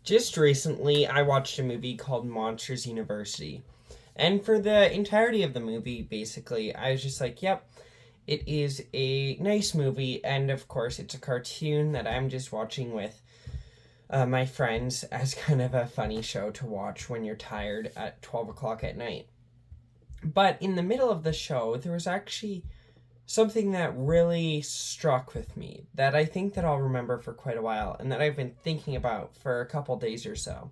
Just recently, I watched a movie called Monsters University. And for the entirety of the movie, basically, I was just like, yep, it is a nice movie. And of course, it's a cartoon that I'm just watching with my friends as kind of a funny show to watch when you're tired at 12 o'clock at night. But in the middle of the show, there was actually something that really struck with me that I think that I'll remember for quite a while and that I've been thinking about for a couple days or so.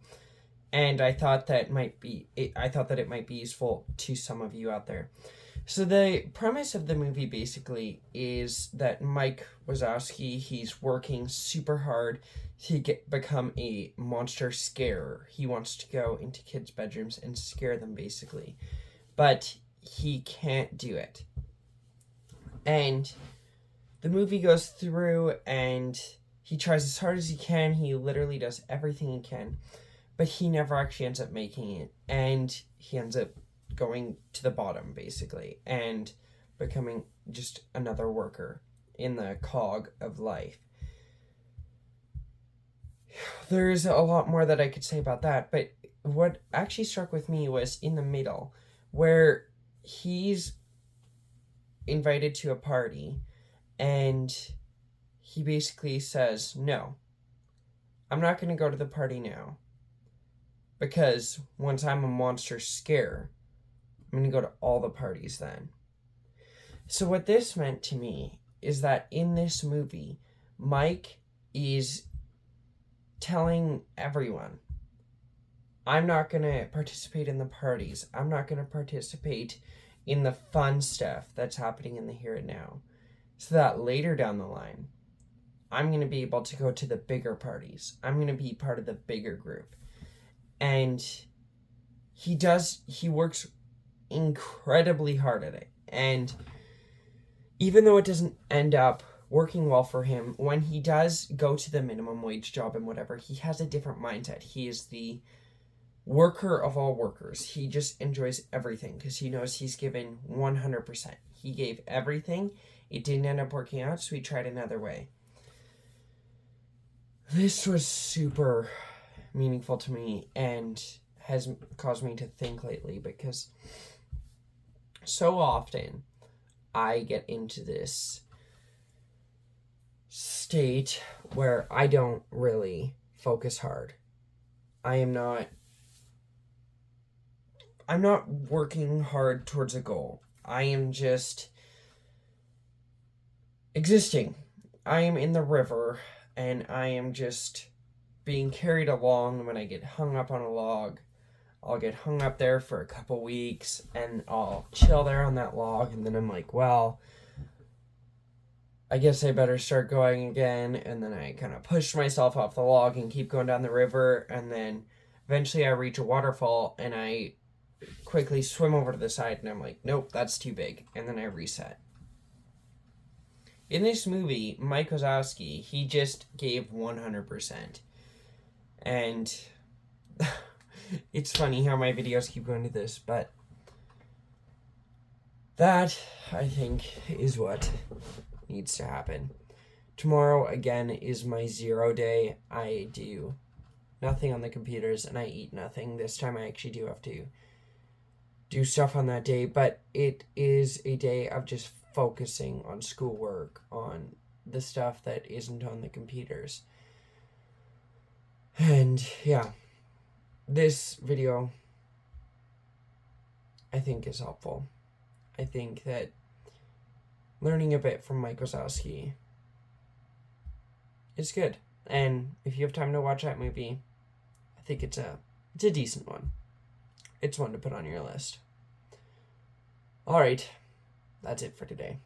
And I thought that it might be useful to some of you out there. So the premise of the movie basically is that Mike Wazowski, he's working super hard to become a monster scarer. He wants to go into kids' bedrooms and scare them basically. But he can't do it. And the movie goes through and he tries as hard as he can. He literally does everything he can. But he never actually ends up making it. And he ends up going to the bottom, basically, and becoming just another worker in the cog of life. There's a lot more that I could say about that, but what actually struck with me was in the middle, where he's invited to a party, and he basically says, no, I'm not going to go to the party now, because once I'm a monster scare, I'm going to go to all the parties then. So what this meant to me is that in this movie, Mike is telling everyone, I'm not going to participate in the parties. I'm not going to participate in the fun stuff that's happening in the here and now. So that later down the line, I'm going to be able to go to the bigger parties. I'm going to be part of the bigger group. And he works incredibly hard at it. And even though it doesn't end up working well for him, when he does go to the minimum wage job and whatever, he has a different mindset. He is the worker of all workers. He just enjoys everything because he knows he's given 100%. He gave everything. It didn't end up working out, so he tried another way. This was super meaningful to me and has caused me to think lately because so often I get into this state where I don't really focus hard. I'm not working hard towards a goal. I am just existing. I am in the river and I am just being carried along. When I get hung up on a log, I'll get hung up there for a couple weeks and I'll chill there on that log, and then I'm like, well, I guess I better start going again. And then I kind of push myself off the log and keep going down the river, and then eventually I reach a waterfall and I quickly swim over to the side and I'm like, nope, that's too big, and then I reset. In this movie, Mike Wazowski, he just gave 100%. And it's funny how my videos keep going to this, but that, I think, is what needs to happen. Tomorrow, again, is my 0 day. I do nothing on the computers and I eat nothing. This time I actually do have to do stuff on that day, but it is a day of just focusing on schoolwork, on the stuff that isn't on the computers. And yeah, this video I think is helpful. I think that learning a bit from Mike Wazowski is good. And if you have time to watch that movie, I think it's a decent one. It's one to put on your list. Alright, that's it for today.